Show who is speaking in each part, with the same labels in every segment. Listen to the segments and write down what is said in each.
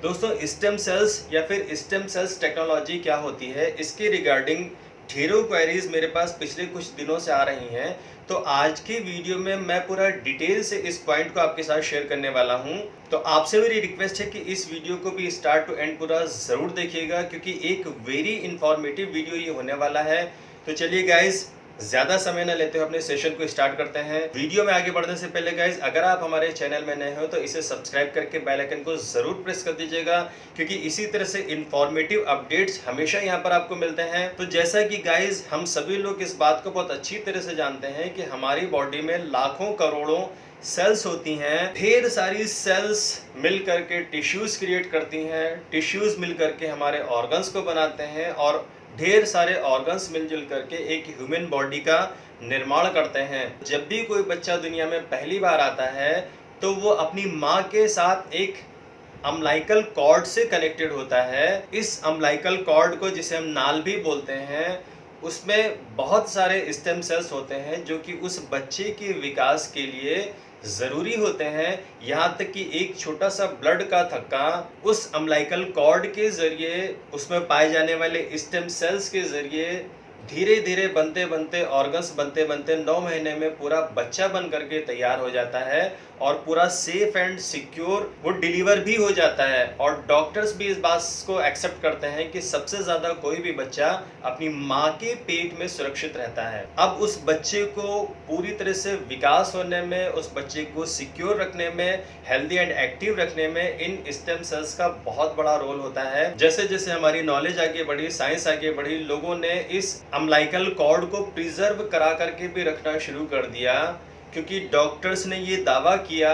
Speaker 1: दोस्तों stem cells या फिर स्टेम सेल्स टेक्नोलॉजी क्या होती है, इसके रिगार्डिंग ढेरों क्वेरीज मेरे पास पिछले कुछ दिनों से आ रही हैं। तो आज की वीडियो में मैं पूरा डिटेल से इस पॉइंट को आपके साथ शेयर करने वाला हूं। तो आपसे मेरी रिक्वेस्ट है कि इस वीडियो को भी स्टार्ट टू एंड पूरा ज़रूर देखिएगा, क्योंकि एक वेरी इंफॉर्मेटिव वीडियो ये होने वाला है। तो चलिए गाइज, ज़्यादा समय न लेते हुए अपने सेशन को स्टार्ट करते हैं। वीडियो में आगे बढ़ने से पहले गाइज, अगर आप हमारे चैनल में नए हो तो इसे सब्सक्राइब करके बेल आइकन को ज़रूर प्रेस कर दीजिएगा, क्योंकि इसी तरह से इंफॉर्मेटिव अपडेट्स हमेशा यहाँ पर आपको मिलते हैं। तो जैसा कि गाइज हम सभी लोग इस बात को बहुत अच्छी तरह से जानते हैं कि हमारी बॉडी में लाखों करोड़ों सेल्स होती हैं। ढेर सारी सेल्स मिल करके टिश्यूज़ क्रिएट करती हैं, टिश्यूज़ मिल करके हमारे ऑर्गन्स को बनाते हैं, और ढेर सारे ऑर्गन्स मिलजुल करके एक ह्यूमन बॉडी का निर्माण करते हैं। जब भी कोई बच्चा दुनिया में पहली बार आता है तो वो अपनी माँ के साथ एक अम्लाइकल कॉर्ड से कनेक्टेड होता है। इस अम्लाइकल कॉर्ड को, जिसे हम नाल भी बोलते हैं, उसमें बहुत सारे स्टेम सेल्स होते हैं जो कि उस बच्चे के विकास के लिए ज़रूरी होते हैं। यहाँ तक कि एक छोटा सा ब्लड का थक्का उस अम्लाइकल कॉर्ड के ज़रिए, उसमें पाए जाने वाले स्टेम सेल्स के ज़रिए धीरे धीरे बनते बनते, ऑर्गन्स बनते बनते 9 महीने में पूरा बच्चा बन करके तैयार हो जाता है, और पूरा सेफ एंड सिक्योर वो डिलीवर भी हो जाता है। और डॉक्टर्स भी इस बात को एक्सेप्ट करते हैं कि सबसे ज़्यादा कोई भी बच्चा अपनी माँ के पेट में सुरक्षित रहता है। अब उस बच्चे को पूरी तरह से विकास होने में, उस बच्चे को सिक्योर रखने में, हेल्दी एंड एक्टिव रखने में इन स्टेम सेल्स का बहुत बड़ा रोल होता है। जैसे जैसे हमारी नॉलेज आगे बढ़ी, साइंस आगे बढ़ी, लोगों ने इस अम्लाइकल कॉर्ड को प्रिजर्व करा करके भी रखना शुरू कर दिया, क्योंकि डॉक्टर्स ने ये दावा किया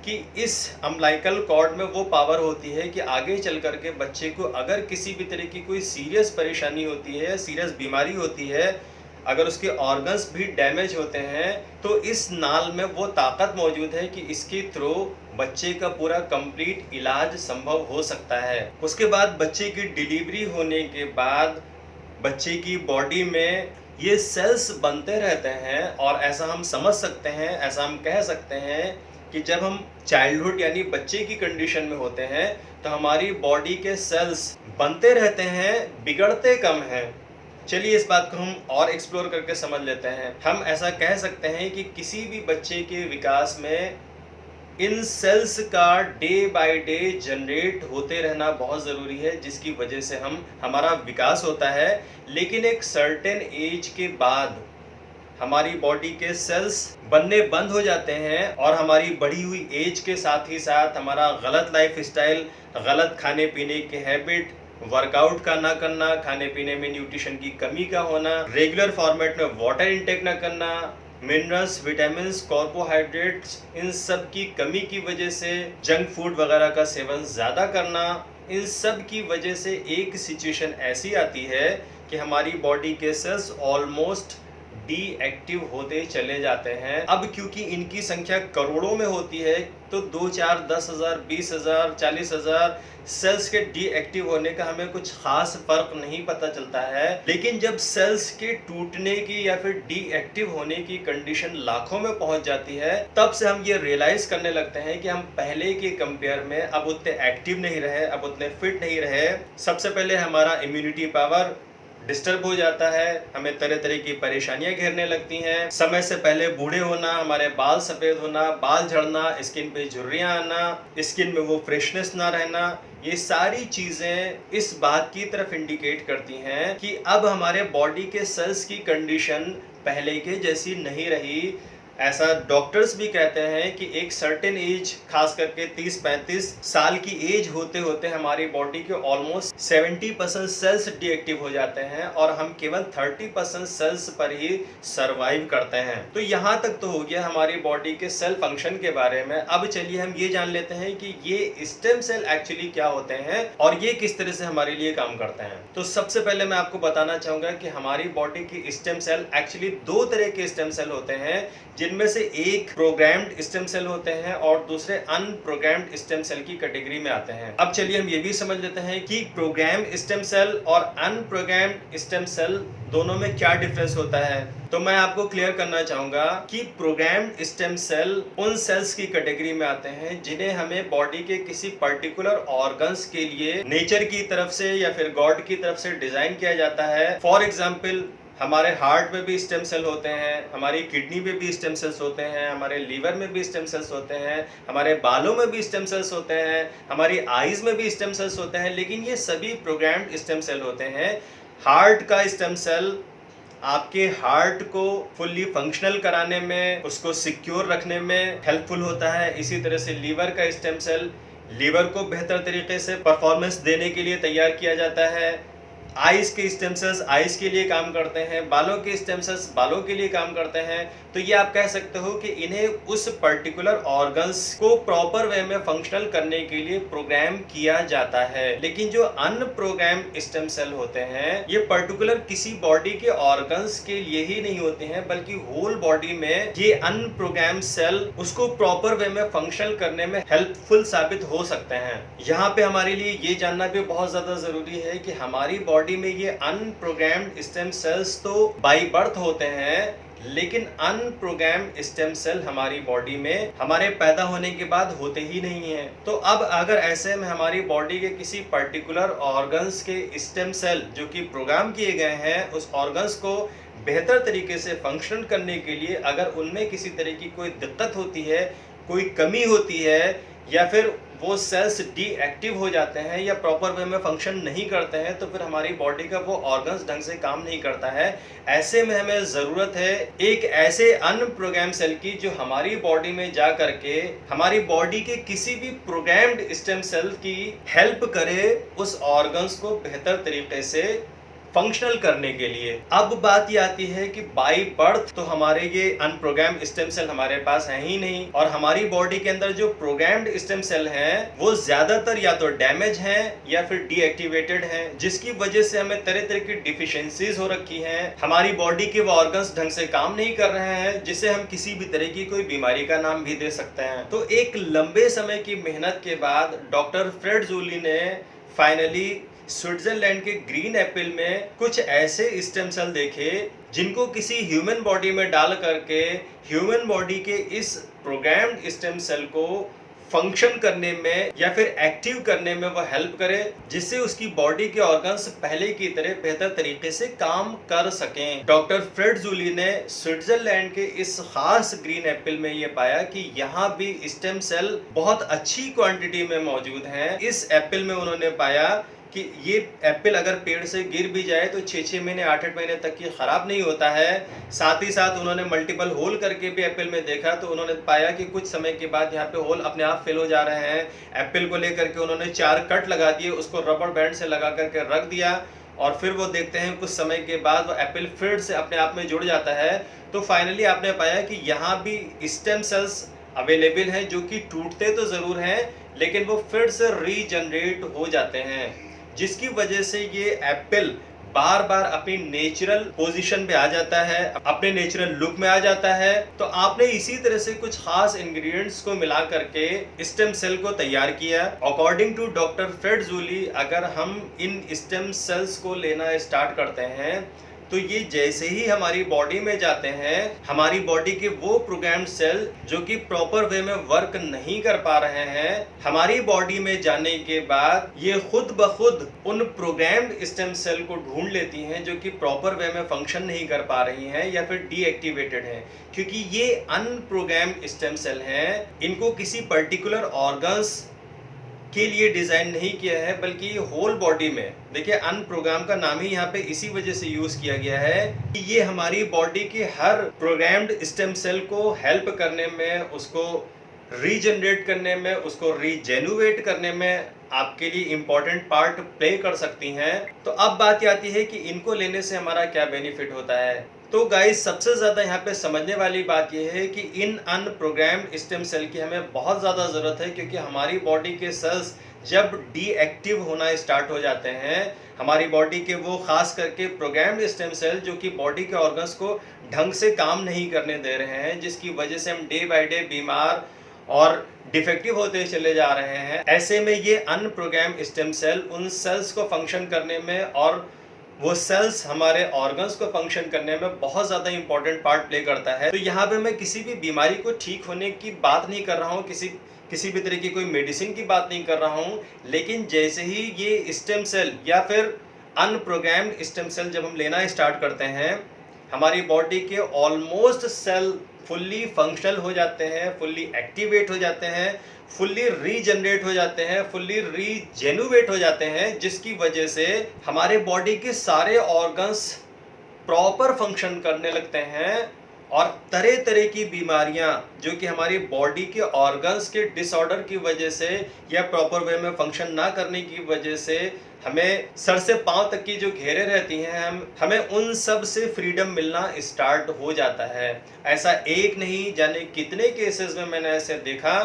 Speaker 1: कि इस अम्लाइकल कॉर्ड में वो पावर होती है कि आगे चल करके बच्चे को अगर किसी भी तरह की कोई सीरियस परेशानी होती है, सीरियस बीमारी होती है, अगर उसके ऑर्गन्स भी डैमेज होते हैं, तो इस नाल में वो ताकत मौजूद है कि इसके थ्रू बच्चे का पूरा कंप्लीट इलाज संभव हो सकता है। उसके बाद बच्चे की डिलीवरी होने के बाद बच्चे की बॉडी में ये सेल्स बनते रहते हैं, और ऐसा हम समझ सकते हैं, ऐसा हम कह सकते हैं कि जब हम चाइल्डहुड यानी बच्चे की कंडीशन में होते हैं तो हमारी बॉडी के सेल्स बनते रहते हैं, बिगड़ते कम हैं। चलिए इस बात को हम और एक्सप्लोर करके समझ लेते हैं। हम ऐसा कह सकते हैं कि किसी भी बच्चे के विकास में इन सेल्स का डे बाय डे जनरेट होते रहना बहुत ज़रूरी है, जिसकी वजह से हमारा विकास होता है। लेकिन एक सर्टेन एज के बाद हमारी बॉडी के सेल्स बनने बंद हो जाते हैं, और हमारी बढ़ी हुई एज के साथ ही साथ हमारा गलत लाइफ स्टाइल, गलत खाने पीने की हैबिट, वर्कआउट का ना करना, खाने पीने में न्यूट्रिशन की कमी का होना, रेगुलर फॉर्मेट में वाटर इनटेक ना करना, मिनरल्स, विटामिन्स, कार्बोहाइड्रेट्स, इन सब की कमी की वजह से जंक फूड वगैरह का सेवन ज़्यादा करना, इन सब की वजह से एक सिचुएशन ऐसी आती है कि हमारी बॉडी के सेल्स ऑलमोस्ट डीएक्टिव होते चले जाते हैं। अब क्योंकि इनकी संख्या करोड़ों में होती है, तो 2, 4, 10,000, 20,000, 40,000 सेल्स के डीएक्टिव होने का हमें कुछ खास फर्क नहीं पता चलता है। लेकिन जब सेल्स के टूटने की या फिर डीएक्टिव होने की कंडीशन लाखों में पहुंच जाती है, तब से हम ये रियलाइज करने लगते हैं कि हम पहले के कंपेयर में अब उतने एक्टिव नहीं रहे, अब उतने फिट नहीं रहे। सबसे पहले हमारा इम्यूनिटी पावर डिस्टर्ब हो जाता है, हमें तरह तरह की परेशानियां घेरने लगती हैं। समय से पहले बूढ़े होना, हमारे बाल सफ़ेद होना, बाल झड़ना, स्किन पे झुर्रियां आना, स्किन में वो फ्रेशनेस ना रहना, ये सारी चीज़ें इस बात की तरफ इंडिकेट करती हैं कि अब हमारे बॉडी के सेल्स की कंडीशन पहले के जैसी नहीं रही। ऐसा डॉक्टर्स भी कहते हैं कि एक सर्टेन एज, खास करके 30-35 साल की एज होते होते हमारी बॉडी के ऑलमोस्ट 70% सेल्स डीएक्टिव हो जाते हैं, और हम केवल 30% सेल्स पर ही सरवाइव करते हैं। तो यहाँ तक तो हो गया हमारी बॉडी के सेल फंक्शन के बारे में। अब चलिए हम ये जान लेते हैं कि ये स्टेम सेल एक्चुअली क्या होते हैं और ये किस तरह से हमारे लिए काम करते हैं। तो सबसे पहले मैं आपको बताना चाहूँगा कि हमारी बॉडी की स्टेम सेल एक्चुअली 2 तरह के स्टेम सेल होते हैं, जिनमें से एक प्रोग्राम्ड स्टेम सेल होते हैं और दूसरे अनप्रोग्राम्ड स्टेम सेल की कैटेगरी में आते हैं। अब चलिए हम ये भी समझ लेते हैं कि प्रोग्राम स्टेम सेल और अनप्रोग्राम्ड स्टेम सेल दोनों में क्या डिफरेंस होता है। तो मैं आपको क्लियर करना चाहूंगा कि प्रोग्राम्ड स्टेम सेल उन सेल्स की कैटेगरी में आते हैं जिन्हें हमें बॉडी के किसी पर्टिकुलर ऑर्गन्स के लिए नेचर की तरफ से या फिर गॉड की तरफ से डिजाइन किया जाता है। फॉर एग्जाम्पल, हमारे हार्ट में भी स्टेम सेल होते हैं, हमारी किडनी में भी स्टेम सेल्स होते हैं, हमारे लीवर में भी स्टेम सेल्स होते हैं, हमारे बालों में भी स्टेम सेल्स होते हैं, हमारी आईज में भी स्टेम सेल्स होते हैं, लेकिन ये सभी प्रोग्राम्ड स्टेम सेल होते हैं। हार्ट का स्टेम सेल आपके हार्ट को फुल्ली फंक्शनल कराने में, उसको सिक्योर रखने में हेल्पफुल होता है। इसी तरह से लीवर का स्टेम सेल लीवर को बेहतर तरीके से परफॉर्मेंस देने के लिए तैयार किया जाता है। आइज के स्टेम सेल्स आइज के लिए काम करते हैं, बालों के स्टेम सेल्स बालों के लिए काम करते हैं। तो ये आप कह सकते हो कि इन्हें उस पर्टिकुलर ऑर्गन्स को प्रॉपर वे में फंक्शनल करने के लिए प्रोग्राम किया जाता है। लेकिन जो अनप्रोग्राम स्टेम सेल होते हैं, ये पर्टिकुलर किसी बॉडी के ऑर्गन्स के लिए ही नहीं होते हैं, बल्कि होल बॉडी में ये अनप्रोग्राम सेल उसको प्रॉपर वे में फंक्शनल करने में हेल्पफुल साबित हो सकते हैं। यहाँ पे हमारे लिए ये जानना भी बहुत ज्यादा जरूरी है कि हमारी बॉडी में ये अनप्रोग्राम्ड स्टेम सेल्स तो बाय बर्थ होते हैं, लेकिन अनप्रोग्राम्ड स्टेम सेल हमारी बॉडी में हमारे पैदा होने के बाद होते ही नहीं है। तो अब अगर ऐसे में हमारी बॉडी के किसी पर्टिकुलर ऑर्गन्स के स्टेम सेल जो कि प्रोग्राम किए गए हैं, उस ऑर्गन्स को बेहतर तरीके से फंक्शन करने के लिए अगर उनमें किसी तरह की कोई दिक्कत होती है, कोई कमी होती है, या फिर वो सेल्स डीएक्टिव हो जाते हैं या प्रॉपर वे में फंक्शन नहीं करते हैं, तो फिर हमारी बॉडी का वो ऑर्गन्स ढंग से काम नहीं करता है। ऐसे में हमें ज़रूरत है एक ऐसे अनप्रोग्राम सेल की जो हमारी बॉडी में जा करके हमारी बॉडी के किसी भी प्रोग्राम्ड स्टेम सेल की हेल्प करे उस ऑर्गन्स को बेहतर तरीके से फंक्शनल करने के लिए। अब बात ये आती है कि बाय बर्थ तो हमारे ये अनप्रोग्राम्ड स्टेम सेल हमारे पास है ही नहीं, और हमारी बॉडी के अंदर जो प्रोग्राम्ड स्टेम सेल हैं वो ज्यादातर या तो डैमेज हैं या फिर डीएक्टिवेटेड हैं, जिसकी वजह से हमें तरह तरह की डिफिशियंसीज हो रखी हैं। हमारी बॉडी के वो ऑर्गन्स ढंग से काम नहीं कर रहे हैं, जिससे हम किसी भी तरह की कोई बीमारी का नाम भी दे सकते हैं। तो एक लंबे समय की मेहनत के बाद डॉक्टर फ्रेड जूली ने फाइनली स्विट्जरलैंड के ग्रीन एप्पल में कुछ ऐसे स्टेम सेल देखे जिनको किसी ह्यूमन बॉडी में डाल करके ह्यूमन बॉडी के इस प्रोग्राम्ड स्टेम सेल को फंक्शन करने में या फिर एक्टिव करने में वो हेल्प करे, जिससे उसकी बॉडी के ऑर्गन्स पहले की तरह बेहतर तरीके से काम कर सकें। डॉक्टर फ्रेड जूली ने स्विट्जरलैंड के इस खास ग्रीन एप्पल में ये पाया कि यहाँ भी स्टेम सेल बहुत अच्छी क्वांटिटी में मौजूद हैं। इस एप्पल में उन्होंने पाया कि ये एप्पल अगर पेड़ से गिर भी जाए तो 6-6 महीने 8-8 महीने तक की खराब नहीं होता है। साथ ही साथ उन्होंने मल्टीपल होल करके भी एप्पल में देखा, तो उन्होंने पाया कि कुछ समय के बाद यहाँ पे होल अपने आप फिल हो जा रहे हैं। एप्पल को लेकर के उन्होंने 4 कट लगा दिए, उसको रबर बैंड से लगा करके रख दिया, और फिर वो देखते हैं कुछ समय के बाद वो एप्पल फिर से अपने आप में जुड़ जाता है। तो फाइनली आपने पाया कि यहाँ भी स्टेम सेल्स अवेलेबल हैं जो कि टूटते तो ज़रूर हैं, लेकिन वो फिर से रीजनरेट हो जाते हैं, जिसकी वजह से ये एप्पल बार बार अपनी नेचुरल पोजीशन पे आ जाता है, अपने नेचुरल लुक में आ जाता है। तो आपने इसी तरह से कुछ खास इंग्रेडिएंट्स को मिला करके स्टेम सेल को तैयार किया। According to doctor Fred Julie, अगर हम इन स्टेम सेल्स को लेना स्टार्ट करते हैं तो ये जैसे ही हमारी बॉडी में जाते हैं, हमारी बॉडी के वो प्रोग्राम्ड सेल जो कि प्रॉपर वे में वर्क नहीं कर पा रहे हैं, हमारी बॉडी में जाने के बाद ये खुद ब खुद उन प्रोग्राम्ड स्टेम सेल को ढूंढ लेती हैं जो कि प्रॉपर वे में फंक्शन नहीं कर पा रही हैं या फिर डीएक्टिवेटेड हैं, क्योंकि ये अनप्रोग्राम्ड स्टेम सेल हैं। इनको किसी पर्टिकुलर ऑर्गन्स के लिए डिजाइन नहीं किया है, बल्कि होल बॉडी में, देखिए अनप्रोग्राम का नाम ही यहाँ पे इसी वजह से यूज किया गया है कि ये हमारी बॉडी के हर प्रोग्राम्ड स्टेम सेल को हेल्प करने में, उसको रीजनरेट करने में, उसको रीजेनुवेट करने में आपके लिए इंपॉर्टेंट पार्ट प्ले कर सकती हैं। तो अब बात आती है कि इनको लेने से हमारा क्या बेनिफिट होता है। तो गाइस, सबसे ज़्यादा यहाँ पे समझने वाली बात यह है कि इन अनप्रोग्राम्ड स्टेम सेल की हमें बहुत ज़्यादा ज़रूरत है, क्योंकि हमारी बॉडी के सेल्स जब डीएक्टिव होना स्टार्ट हो जाते हैं हमारी बॉडी के, वो खास करके प्रोग्राम्ड स्टेम सेल जो कि बॉडी के ऑर्गन्स को ढंग से काम नहीं करने दे रहे हैं, जिसकी वजह से हम डे बाय डे बीमार और डिफेक्टिव होते चले जा रहे हैं। ऐसे में ये अनप्रोग्राम्ड स्टेम सेल उन सेल्स को फंक्शन करने में और वो सेल्स हमारे ऑर्गन्स को फंक्शन करने में बहुत ज़्यादा इंपॉर्टेंट पार्ट प्ले करता है। तो यहाँ पे मैं किसी भी बीमारी को ठीक होने की बात नहीं कर रहा हूँ, किसी भी तरह की कोई मेडिसिन की बात नहीं कर रहा हूँ, लेकिन जैसे ही ये स्टेम सेल या फिर अनप्रोग्राम्ड स्टेम सेल जब हम लेना स्टार्ट करते हैं, हमारी बॉडी के ऑलमोस्ट सेल फुल्ली फंक्शनल हो जाते हैं, फुल्ली एक्टिवेट हो जाते हैं, फुल्ली रीजनरेट हो जाते हैं, फुल्ली रीजेनुवेट हो जाते हैं, जिसकी वजह से हमारे बॉडी के सारे ऑर्गन्स प्रॉपर फंक्शन करने लगते हैं और तरह तरह की बीमारियां जो कि हमारी बॉडी के ऑर्गन्स के डिसऑर्डर की वजह से या प्रॉपर वे में फंक्शन ना करने की वजह से हमें सर से पांव तक की जो घेरे रहती हैं, हमें उन सब से फ्रीडम मिलना स्टार्ट हो जाता है। ऐसा एक नहीं जाने कितने केसेस में मैंने ऐसे देखा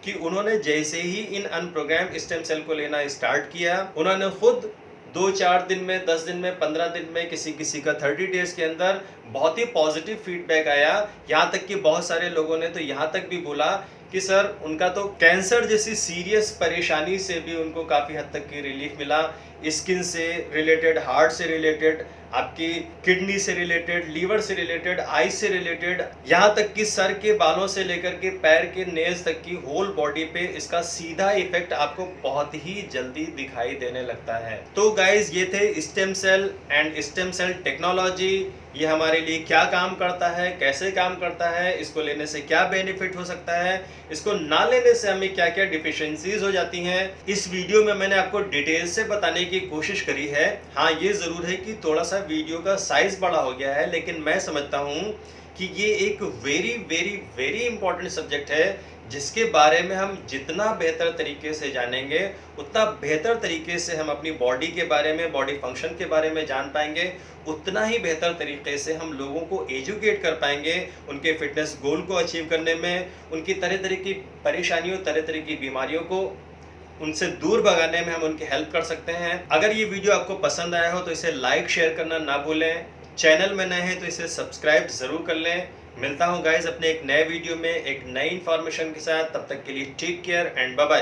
Speaker 1: कि उन्होंने जैसे ही इन अनप्रोग्राम्ड स्टेम सेल को लेना स्टार्ट किया, उन्होंने खुद 2-4 दिन में, 10 दिन में, 15 दिन में, किसी का 30 डेज के अंदर बहुत ही पॉजिटिव फीडबैक आया। यहाँ तक कि बहुत सारे लोगों ने तो यहाँ तक भी बोला कि सर उनका तो कैंसर जैसी सीरियस परेशानी से भी उनको काफ़ी हद तक की रिलीफ मिला। स्किन से रिलेटेड, हार्ट से रिलेटेड, आपकी किडनी से रिलेटेड, लीवर से रिलेटेड, आई से रिलेटेड, यहाँ तक कि सर के बालों से लेकर के पैर के नेल्स तक की होल बॉडी पे इसका सीधा इफेक्ट आपको बहुत ही जल्दी दिखाई देने लगता है। तो गाइज ये थे stem cell and stem cell technology. ये हमारे लिए क्या काम करता है, कैसे काम करता है, इसको लेने से क्या बेनिफिट हो सकता है, इसको ना लेने से हमें क्या क्या डिफिशिएंसीज हो जाती हैं, इस वीडियो में मैंने आपको डिटेल से बताने की कोशिश करी है। हाँ, ये ज़रूर है कि थोड़ा सा वीडियो का साइज बड़ा हो गया है, लेकिन मैं समझता हूँ कि ये एक very very very important subject है, जिसके बारे में हम जितना बेहतर तरीके से जानेंगे उतना बेहतर तरीके से हम अपनी बॉडी के बारे में, बॉडी फंक्शन के बारे में जान पाएंगे, उतना ही बेहतर तरीके से हम लोगों को एजुकेट कर पाएंगे उनके फिटनेस गोल को अचीव करने में, उनकी तरह तरह की परेशानियों, तरह तरह की बीमारियों को उनसे दूर भगाने में हम उनकी हेल्प कर सकते हैं। अगर ये वीडियो आपको पसंद आया हो तो इसे लाइक शेयर करना ना भूलें। चैनल में नए हैं तो इसे सब्सक्राइब ज़रूर कर लें। मिलता हूँ गाइज अपने एक नए वीडियो में एक नई इन्फॉर्मेशन के साथ। तब तक के लिए take care and bye bye.